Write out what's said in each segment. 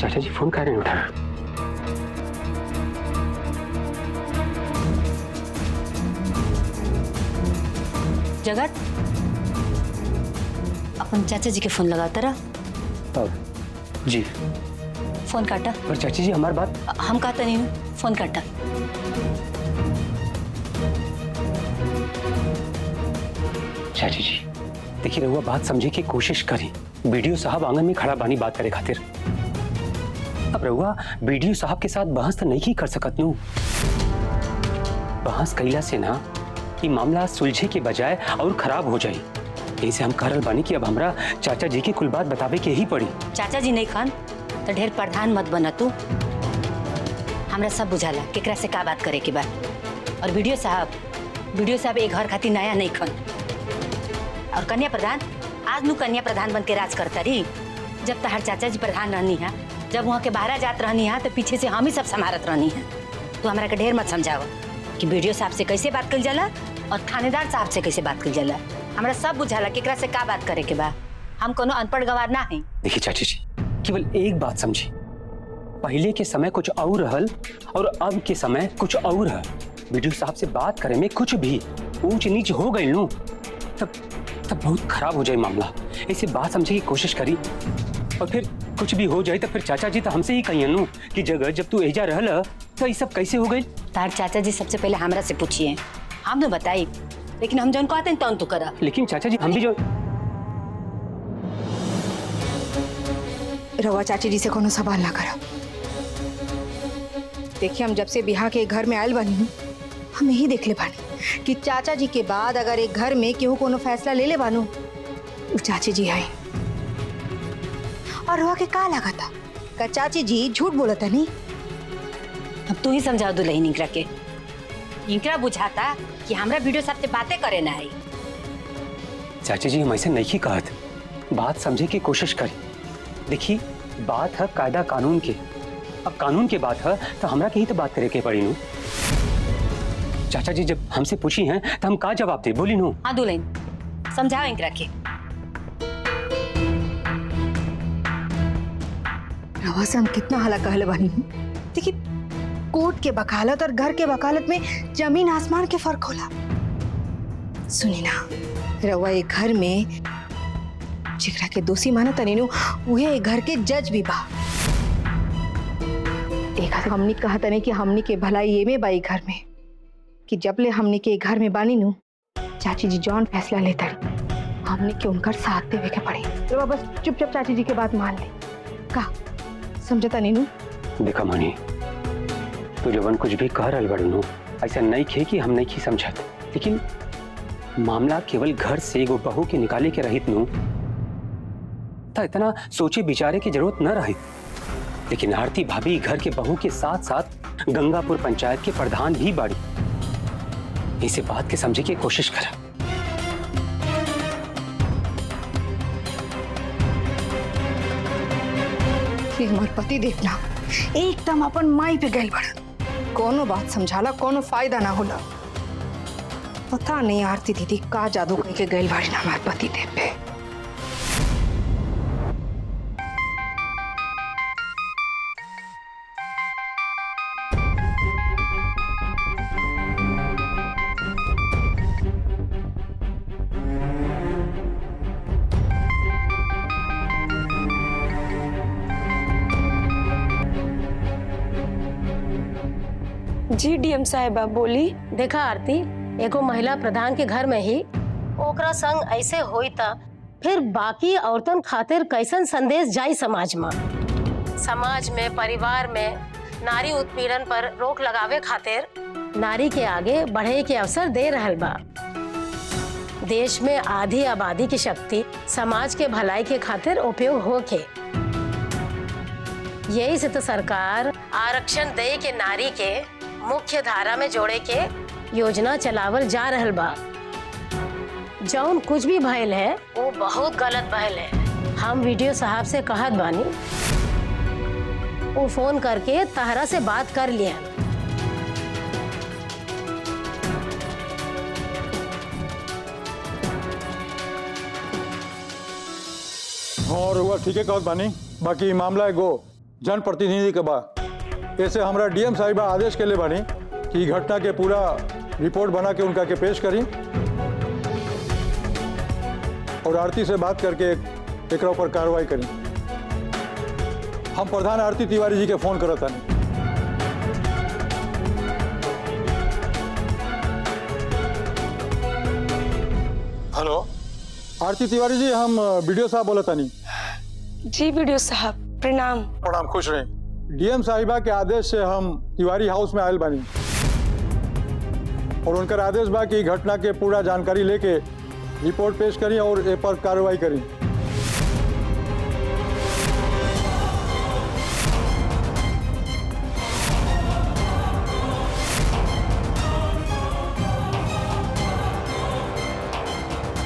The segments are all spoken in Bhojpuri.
चाचा जी फोन कह रहे हैं उठा। जगत अपन चाचा जी के फोन लगाता रहा। जी फोन काटा। पर चाची जी हमारी बात। हम कहता नहीं हूँ, फोन काटा। चाची जी देखिए रहुआ बात समझे की कोशिश करी। बीडीओ साहब आंगन में खड़ा बानी बात करे खातिर। अब रहुआ बीडीओ साहब के साथ बहस तो नहीं कर सकत नू। बहस कैला से ना कि मामला सुलझे के बजाय और खराब हो जाए। ऐसे हम कह रहे बानी कि अब हमरा चाचा जी की कुल बात बतावे के ही पड़ी। चाचा जी नहीं खान तो ढेर प्रधान मत बना तू। हमरा सब बुझाला केकरा से का बात करे के बाद। और वीडियो साहब एक घर खातिर नया नहीं खान। और कन्या प्रधान आज नू कन्या प्रधान बन के राज करता रही। जब तहार चाचा जी प्रधान रहनी है, जब वहाँ के बाहर जात रहनी है तो पीछे से हम ही सब संभालत रहनी है। तो हमरा के ढेर मत समझाओ कि वीडियो साहब से कैसे बात कर जाला और थानेदार साहब से कैसे बात कर जाला। हमरा सब बुझाला केकरा से का बात करे के बा। हम कोनो अनपढ़ गवार ना है। देखिए चाची जी केवल एक बात समझी, पहले के समय कुछ और रहल और अब के समय कुछ और है। वीडियो साहब से बात करे में कुछ भी ऊंच नीच हो गई नो तब बहुत खराब हो जाए मामला। ऐसे बात समझे की कोशिश करी और फिर कुछ भी हो जाए तो फिर चाचा जी तो हमसे ही कहिए नो कि जगह जब तू एजा रहल तो ये सब कैसे हो गई। तार चाचा जी सबसे पहले हमरा से पूछिए, हम तो बताई। लेकिन हम जौन कहते हैं तौन तू करा। लेकिन चाचा जी हम भी जो रवा चाची जी से कोनो सवाल ना करा। देखिए हम जब से बिहार के घर में आयल बानी हम यही देख ले बानी कि चाचा जी के बाद अगर एक घर में केहू कोनो फैसला ले ले बानू वो चाची जी आई। और रवा के का लगा था का चाची जी झूठ बोलत है नहीं। अब तू ही समझा दुल्हन इनकरा के। इनकरा बुझाता कि हमरा वीडियो साहब से बातें करे ना आई। चाची जी हम ऐसे नहीं कहत, बात समझे की कोशिश करी। देखिए बात है कायदा कानून के। अब कानून के बात है तो हमरा के ही तो बात करे के पड़ी नू। चाचा जी जब हमसे पूछी हैं तो हम का जवाब दे बोली नू। हाँ दुल्हन समझाओ इनकरा के। रवा से हम कितना हला कहले बानी। देखिए कोर्ट के वकालत और घर के वकालत में जमीन आसमान के फर्क होला। सुनी ना रवा एक घर में जिकरा के दोषी माना तनीनु उहे घर के जज भी बा। देखा हमनी कहा तने कि हमनी के भलाई ये में बाई घर में कि जब ले हमनी के घर में बानी नु चाची जी जॉन फैसला लेता हमनी के उनकर साथ देवे के पड़ी। तो बस चुपचाप चाची जी के बात मान ले का समझता नीनू। देखा मानी तू जवन कुछ भी कह रहा बड़ू ऐसा नहीं खे कि हम नहीं की समझत। लेकिन मामला केवल घर से एगो बहू के निकाले के रहित नू तो इतना सोचे विचारे की जरूरत न रही। लेकिन आरती भाभी घर के बहू के साथ साथ गंगापुर पंचायत के प्रधान भी बाड़ी। इसे बात के समझे की कोशिश करा। ये हमार पति देखना एकदम अपन माई पे गैल बड़ा। कोनो बात समझाला कोनो फायदा ना होला। पता नहीं आरती दीदी का जादू करके गैल बाड़ी ना हमार पति देव पे। जी डीएम साहिबा बोली। देखा आरती एगो महिला प्रधान के घर में ही ओकरा संग ऐसे होई ता फिर बाकी औरतन खातिर कैसन संदेश जाई समाज में परिवार में नारी उत्पीड़न पर रोक लगावे खातिर नारी के आगे बढ़े के अवसर दे रहल बा। देश में आधी आबादी की शक्ति समाज के भलाई के खातिर उपयोग होके। यही से तो सरकार आरक्षण दे के नारी के मुख्य धारा में जोड़े के योजना चलावल जा रहल बा। जौन कुछ भी भयल है वो बहुत गलत भयल है। हम वीडियो साहब से कहत बानी वो फोन करके तहरा से बात कर लिया। और हुआ ठीक है कहत बानी। बाकी मामला है गो जनप्रतिनिधि के बा। ऐसे हमरा डीएम साहिबा आदेश के लिए बानी कि घटना के पूरा रिपोर्ट बना के उनका के पेश करी और आरती से बात करके एकरा ऊपर कार्रवाई करी। हम प्रधान आरती तिवारी जी के फोन करत हनी। हेलो आरती तिवारी जी, हम वीडियो साहब बोलत हनी। जी वीडियो साहब प्रणाम। प्रणाम, खुश रहे। डीएम साहिबा के आदेश से हम तिवारी हाउस में आयल बानी और उनका आदेश बा कि घटना के पूरा जानकारी लेके रिपोर्ट पेश करी और ए पर कार्रवाई करी।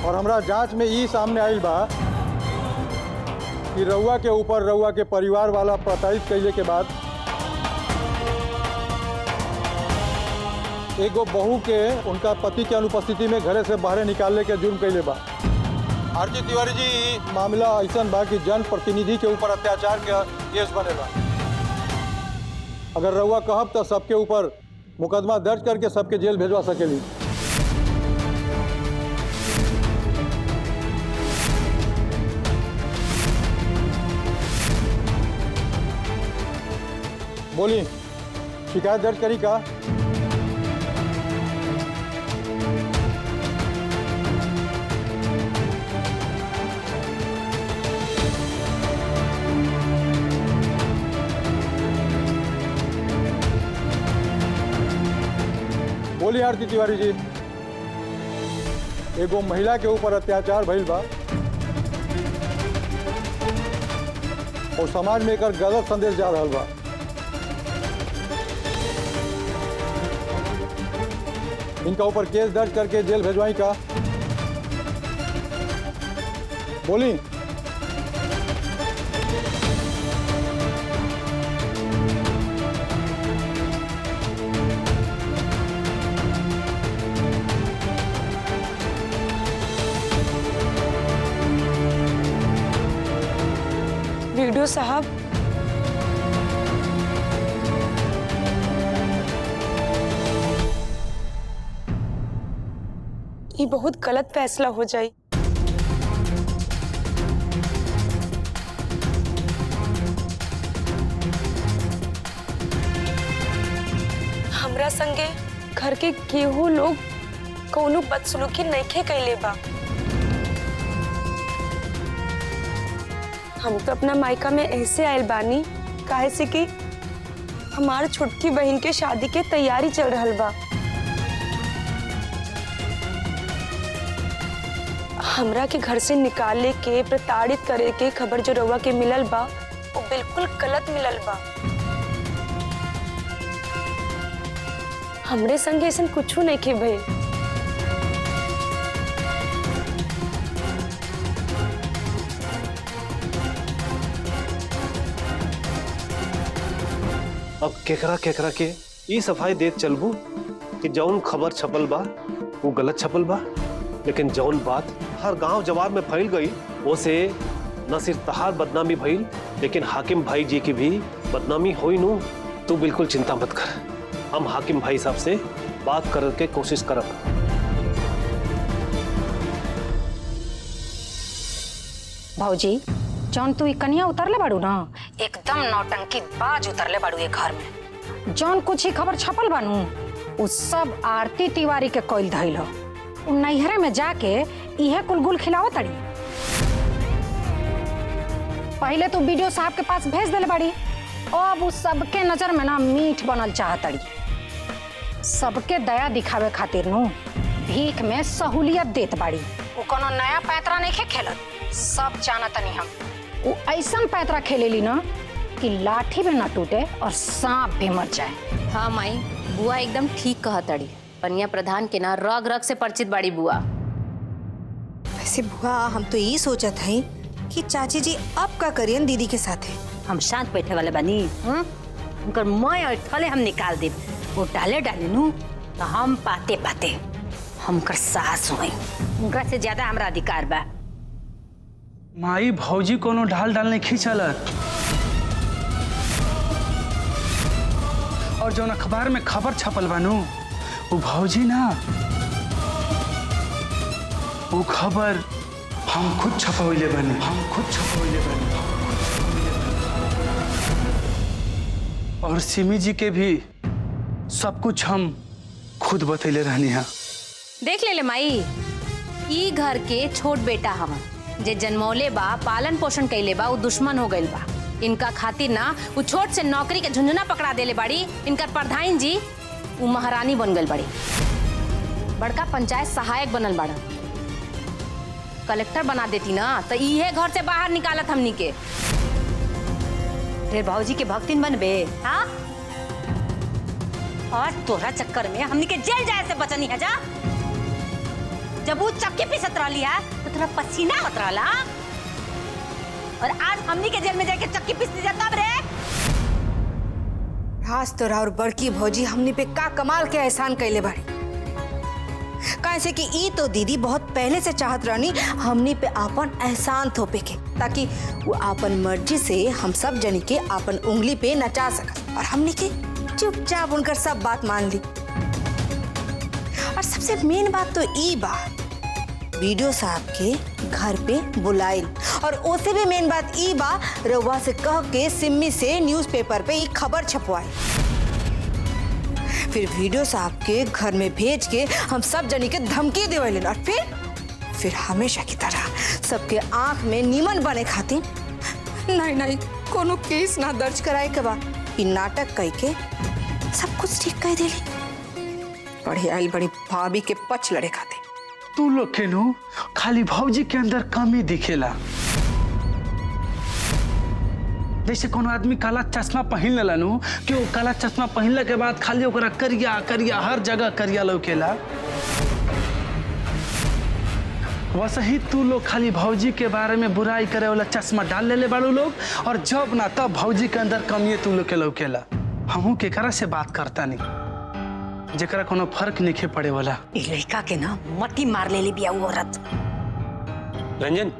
और हमरा जांच में ई सामने आयल बा कि रउआ के ऊपर रउआ के परिवार वाला प्रताड़ित कैले के बाद एगो बहू के उनका पति के अनुपस्थिति में घरे से बाहर निकालने के जुर्म कैले बा। आरती तिवारी जी, मामला ऐसा बा कि जनप्रतिनिधि के ऊपर अत्याचार का केस बनेगा। अगर रउआ कहब तो सबके ऊपर मुकदमा दर्ज करके सबके जेल भेजवा सकेली। बोली, शिकायत दर्ज करी का? बोली आरती तिवारी जी, एगो महिला के ऊपर अत्याचार भइल बा और समाज में एक गलत संदेश जा रहा बा। इनका ऊपर केस दर्ज करके जेल भेजवाई का? बोली। वीडियो साहब, ये बहुत गलत फैसला हो जाए। हमरा संगे घर के केहू लोग कौनो बदसलूकी नइखे कैले बा। हम तो अपना मायका में ऐसे आयल बानी काहे से कि हमार छोटकी बहन के शादी के तैयारी चल रहल बा। हमरा के घर से निकाले के, प्रताड़ित करे के खबर जो रउआ के मिलल बा वो बिल्कुल गलत मिलल बा। हमरे संगे ऐसा कुछू नहीं के भइल। अब केकरा केकरा के ई सफाई देत चलबू कि जौन खबर छपल बा वो गलत छपल बा, लेकिन जौन बात हर गांव जवार में फैल गई ओसे न सिर्फ तहार बदनामी भइल लेकिन हाकिम भाई जी की भी बदनामी होई नू। तू बिल्कुल चिंता मत कर, हम हाकिम भाई साहब से बात कर के कोशिश करब। भाऊजी, जौन तू कन्या उतरले बाड़ू ना, एकदम नौटंकी बाज उतरले बाड़ू ये घर में। जौन कुछ ही खबर छपल बानू उ सब आरती तिवारी के कोइल धइल हो। उ नैहरे में जाके इहे कुलगुल खिलावत तड़ी। पहले तो वीडियो साहब के पास भेज देले बाड़ी, अब उ सबके नजर में ना मीठ बनल चाहतड़ी। सबके दया दिखावे खातिर नू भीख में सहूलियत देत बाड़ी। उ कोनो नया पैतरा नहीं खेलत, सब जानतनी हम। वो ऐसा पैतरा खेलेली ना कि लाठी भी ना टूटे और सांप भी मर जाए। हाँ माई, बुआ एकदम ठीक कहा तड़ी। पनिया प्रधान के ना रग रग से परिचित बाड़ी बुआ। वैसे बुआ, हम तो यही सोचा था कि चाची जी अब का करियन दीदी के साथ है। हम शांत बैठे वाले बनी, उनकर मैं और थले हम निकाल दे। वो डाले डाले नू तो हम पाते पाते हमकर सास हुई। उनका से ज्यादा हमरा अधिकार बा। माई भौजी कोनो ढाल डालने खींचल। और जौन अखबार में खबर छपल बानू वो भौजी ना, वो खबर हम खुद छपवैले बने, हम खुद छपवैले बने। और सिमी जी के भी सब कुछ हम खुद बतैले रहनी है। देख ले माई, ई घर के छोट बेटा हम जे जन्मौले बा, पालन पोषण कैले बा, वो दुश्मन हो गइल बा। इनका खातिर ना वो छोट से नौकरी के झुंझुना पकड़ा देले बाड़ी। इनकर प्रधान जी वो महारानी बन गइल बाड़ी, बड़का पंचायत सहायक बनल बाड़ा। कलेक्टर बना देती ना तो इहे घर से बाहर निकालत हमनी के। ढेर भौजी के भक्तिन बनबे, हाँ? और तोरा चक्कर में हमनी के जेल जाए से बचनी है जा। जब वो चक्की पीसत रहली है तो तोरा पसीना मत रहला, और आज हमनी के जेल में जाके चक्की पीसती जा तब रे। राज तोरा और बड़की भौजी हमनी पे का कमाल के एहसान कैले बाड़ी। कैसे कि ई तो दीदी बहुत पहले से चाहत रहनी हमनी पे आपन एहसान थोपे के, ताकि वो आपन मर्जी से हम सब जनी के आपन उंगली पे नचा सकत, और हमनी के चुपचाप उनकर सब बात मान ली। और सबसे मेन बात तो ई बा, वीडियो साहब के घर पे बुलाइल, और ओसे भी मेन बात ई बा, रउआ से कह के सिम्मी से न्यूज़पेपर पे ई खबर छपवाई। फिर वीडियो साहब के घर में भेज के हम सब जनी के धमकी देवैलन, और फिर हमेशा की तरह सबके आंख में नीमन बने खातिर नहीं कोनो केस ना दर्ज कराए के बाद ई नाटक कह के सब कुछ ठीक कह देली। बड़ी आइल बड़ी भाभी के पछ लड़े खातिर। तू लोग के नु खाली भौजी के अंदर कमी दिखेला। जैसे कोनो आदमी काला चश्मा पहन लेला नु कि वो काला चश्मा पहनले के बाद खाली ओकरा करिया करिया हर जगह करिया लौकेला, वैसे ही तू लोग खाली भौजी के बारे में बुराई करे वाला चश्मा डाल लेले बाड़ू लोग, और जब ना तब भौजी के अंदर कमी तू लोग के लौकेला। हमहू केकरा से बात करता नहीं जेकरा कोनो फर्क नहीं पड़े वाला। ई लड़का के ना मट्टी मार लेली बिया वो औरत। रंजन,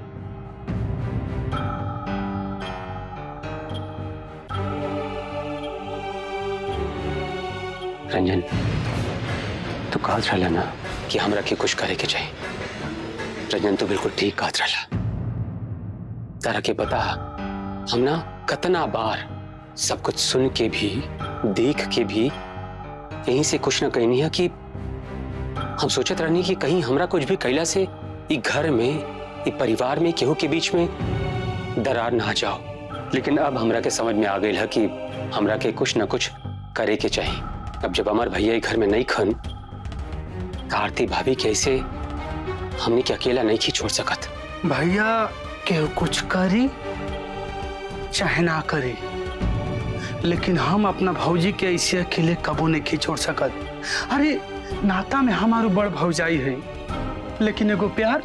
रंजन, तू कहत रहला ना कि हमरा के कुछ करे के चाहिए। रंजन, तू बिल्कुल ठीक कहत रहला। तारा के पता हम ना कितना बार सब कुछ सुन के भी देख के भी यहीं से कुछ ना कहनी है कि हम सोचत रहनी कि कहीं हमरा कुछ भी कैला से ई घर में, ई परिवार में, केहू के बीच में दरार ना जाओ। लेकिन अब हमरा के समझ में आ गई है कि हमरा के कुछ ना कुछ करे के चाहिए। अब जब हमार भैया घर में नहीं खन, आरती भाभी कैसे हमने के अकेला नहीं खी छोड़ सकत। भैया केहू कुछ करी चाहे ना करी, लेकिन हम अपना भौजी के ऐसे अकेले कबो नहीं खी छोड़ सकत। अरे नाता में हमारो बड़ भौजाई है, लेकिन एगो प्यार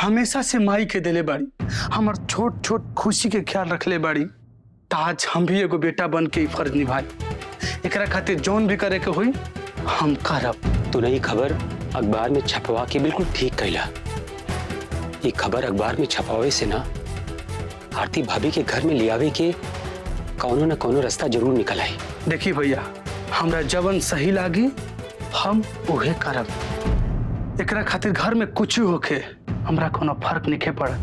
हमेशा से माई के दिले बाड़ी, हमार छोट छोट खुशी के ख्याल रखले बाड़ी। ताज हम भी एगो बेटा बन के फर्ज निभाई। एकरा खातिर जोन भी करे के हुई हम करब। तू नहीं खबर अखबार में छपवा के बिल्कुल ठीक कैला। ये खबर अखबार में छपावे से ना आरती भाभी के घर में लियावे के कौनो न कौनो रास्ता जरूर निकल आई। देखी भैया, हमरा जवन सही लागी हम उहे करब। एकरा खातिर घर में कुछ होके हमरा कोनो फर्क नहीं पड़त।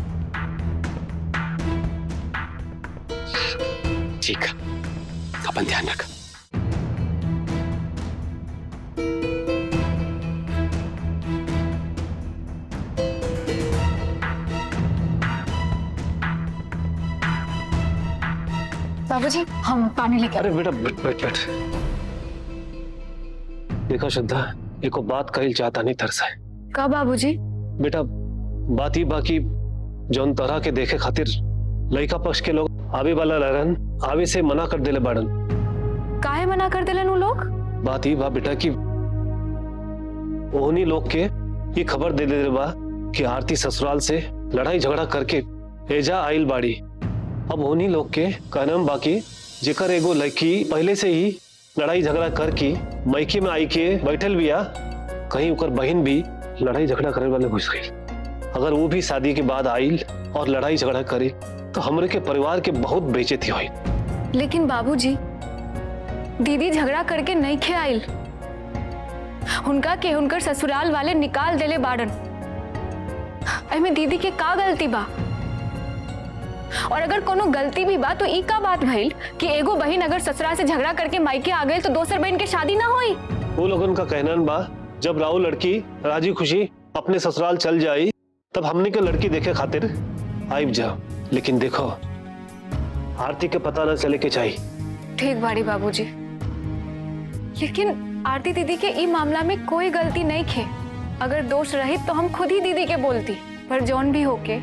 ठीक, अपन ध्यान रख। बाबूजी, हम पानी लेके। अरे बेटा बैठ बैठ बैठ। देखा श्रद्धा, एको बात कहल चाहता नहीं तरसा है। का बाबूजी? बेटा बात ही बाकी जौन तरह के देखे खातिर लड़का पक्ष के लोग आवे वाला रहन, आवे से मना कर देले बाड़न। काहे मना कर देलन उ लोग? बात ही बा बेटा कि ओहनी लोग के ये खबर दे दे बा कि आरती ससुराल से लड़ाई झगड़ा करके एजा आइल बाड़ी। अब ओहनी लोग के कहना बाकी जेकर एगो लड़की पहले से ही लड़ाई झगड़ा करके मैके में आई के बैठल बिया, कहीं उकर बहन भी लड़ाई झगड़ा करे वाले घुस गई। अगर वो भी शादी के बाद आइल और लड़ाई झगड़ा करे तो हमरे के परिवार के बहुत बेइज्जती हुई। लेकिन बाबूजी, दीदी झगड़ा करके नहीं खे आइल, उनका के उनकर ससुराल वाले निकाल देले बाड़न। एमे दीदी के का गलती बा? और अगर कोनो गलती भी बा तो ई का बात भइल कि एगो बहन अगर ससुराल से झगड़ा करके मायके आ गई तो दोसर बहन के शादी ना होई? वो लोगन का कहना बा जब राव लड़की राजी खुशी अपने ससुराल चल जाई तब हमने के लड़की देखे खातिर आइब जाओ। लेकिन देखो आरती के पता न चले के चाहिए। ठीक बाड़ी बाबूजी, लेकिन आरती दीदी के ई मामला में कोई गलती नहीं खे। अगर दोष रही तो हम खुद ही दीदी के बोलती, पर जौन भी होके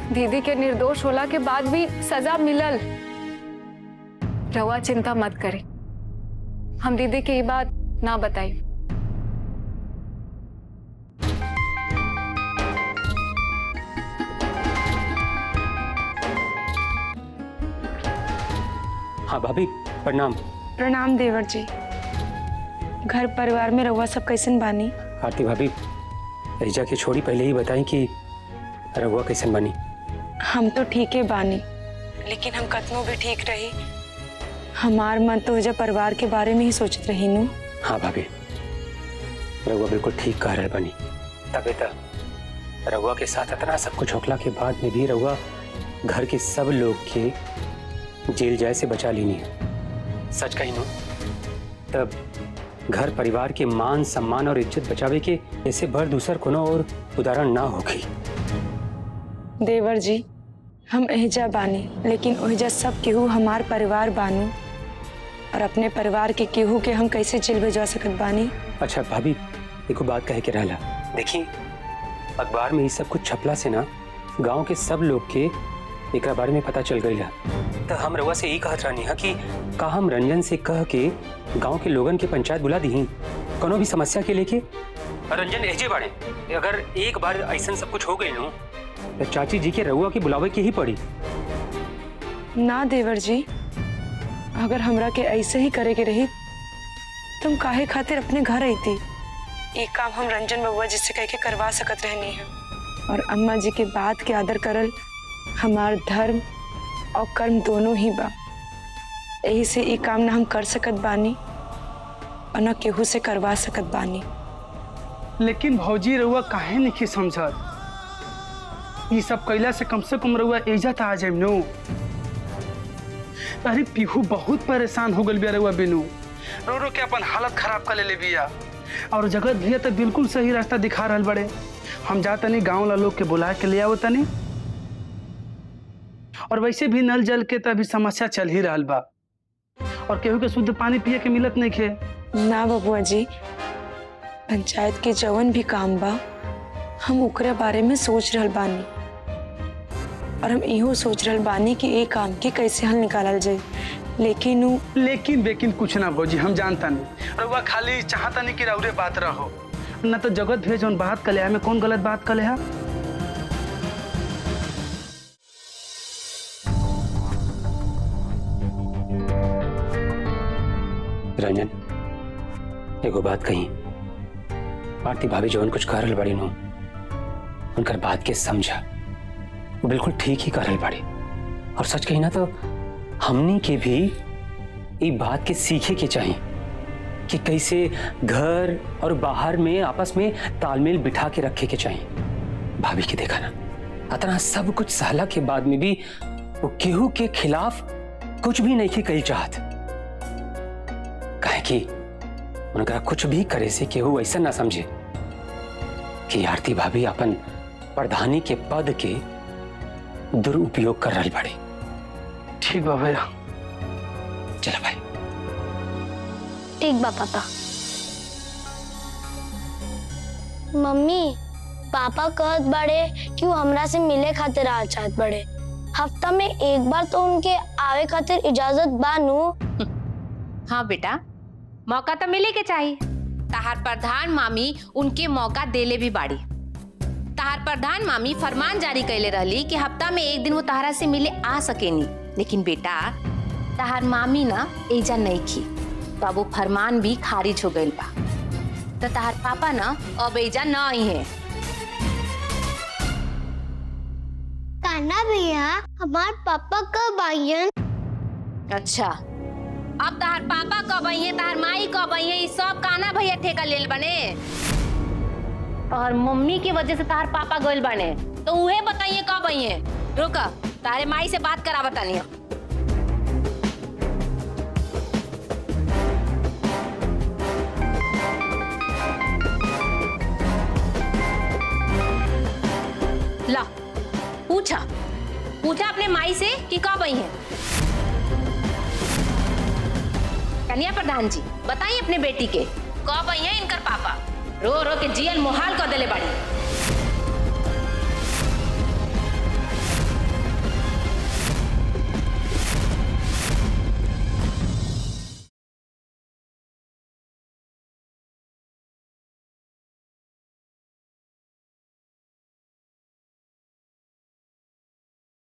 दीदी के निर्दोष होला के बाद भी सजा मिलल। रवा चिंता मत करे, हम दीदी के ये बात ना बताई। हाँ भाभी प्रणाम। प्रणाम देवर जी। घर परिवार में रउआ सब कैसन बानी? आरती भाभी रिजा की छोड़ी पहले ही बताई कि रघुआ कैसन बनी। हम तो ठीक है बानी, लेकिन हम कतनो भी ठीक रही, हमार मन तो जब परिवार के बारे में ही सोचत रही नू। हाँ भाभी रघुआ बिल्कुल ठीक कह रहे बनी। तबे तक रघुआ के साथ इतना सब कुछ होखला के बाद में भी रघुआ घर के सब लोग के जेल जाए से बचा ली नहीं। सच कही नो तब घर परिवार के मान सम्मान और इज्जत बचावे के ऐसे भर दूसर कोनो और उदाहरण ना होगी। देवर जी हम एहजा बानी, लेकिन ओहजा सब केहू हमार परिवार बानू, और अपने परिवार के केहू के हम कैसे जेल भेजवा सकत बानी? अच्छा भाभी एको बात कहे के रहला, देखी अखबार में ये सब कुछ छपला से ना गांव के सब लोग के एक बारे में पता चल गई। तो हम रउआ से यही कहत रहनी है कि का हम रंजन से कह के गांव के लोगन के पंचायत बुला दी कोनो भी समस्या के लेके। रंजन एजे बाड़े, अगर एक बार ऐसा सब कुछ हो गई नो तो चाची जी के रउआ की बुलावे की ही पड़ी। ना देवर जी, अगर हमरा के ऐसे ही करे के रही तुम काहे खातिर अपने घर आईती। एक काम हम रंजन बबुआ जी से कह के करवा सकत रहनी है, और अम्मा जी के बात के आदर करल हमार धर्म और कर्म दोनों ही बा। यही से एक काम ना हम कर सकत बानी और ना केहू से करवा सकत बानी। लेकिन भौजी रउआ काहे नहीं समझत? ये सब कैला से कम रउआ एजा आ जाए नो। अरे पीहू बहुत परेशान हो गल बिया रउआ बिनु, रो रो के अपन हालत खराब कर ले बिया। और जगत भैया तो बिल्कुल सही रास्ता दिखा रहल बड़े। हम जा तनी गाँव ला लोग के बुला के ले आओ तनी, और वैसे भी नल जल के तो अभी समस्या चल ही रहल बा, और केहू के शुद्ध पानी पिए के मिलत नहीं खे। ना बबुआ जी, पंचायत के जवन भी काम बा हम ओकरे बारे में सोच रहल बानी, और हम इहो सोच रहल बानी कि एक काम के कैसे हल निकालल जाए। लेकिन कुछ ना भौजी, हम जानता नहीं रउआ खाली चाहता नहीं कि रउरे बात रहो, ना तो जगत भेज जौन बात कले है में कौन गलत बात कले है। रंजन एगो बात कही, आरती भाभी जौन कुछ करल बड़ी नो उनकर बात के समझा, वो बिल्कुल ठीक ही करल बड़ी। और सच कही ना तो हमनी के भी ये बात के सीखे के चाहिए कि कैसे घर और बाहर में आपस में तालमेल बिठा के रखे के चाहिए। भाभी के देखा ना इतना सब कुछ सहला के बाद में भी वो केहू के खिलाफ कुछ भी नहीं की कही चाहत, काहे कि उनका कुछ भी करे से केहू ऐसा ना समझे कि आरती भाभी अपन प्रधानी के पद के दुरुपयोग कर रही बड़ी। ठीक बा भैया, चलो भाई। ठीक बा पापा। मम्मी पापा कहत बड़े कि वो हमरा से मिले खातिर आ चाहत बड़े। हफ्ता में एक बार तो उनके आवे खातिर इजाजत बानू। हाँ बेटा, मौका तो मिले के चाहिए। तहार प्रधान मामी उनके मौका देले भी बाड़ी। तहार प्रधान मामी फरमान जारी कैले रहली कि हफ्ता में एक दिन वो तहारा से मिले आ सकेनी, लेकिन बेटा तहार मामी ना एजा नहीं की, बाबू फरमान भी खारिज हो गइल बा। तो तहार पापा ना अब एजा ना आई है। कान्हा भैया हमार पापा कब आयन? अच्छा अब तहार पापा कब आई है, तहार माई कब आई है, ये सब काना भैया ठेका लेल बने और मम्मी की वजह से तहार पापा गइल बने, तो उहे बताइए कब आई है। रुका, तारे माई से बात करा बतानी। ला पूछा अपने माई से कि कब आई है। कन्या प्रधान जी बताइए अपने बेटी के कब आई है इनकर पापा। रो रो के जियल मुहाल कर देले बाड़ी।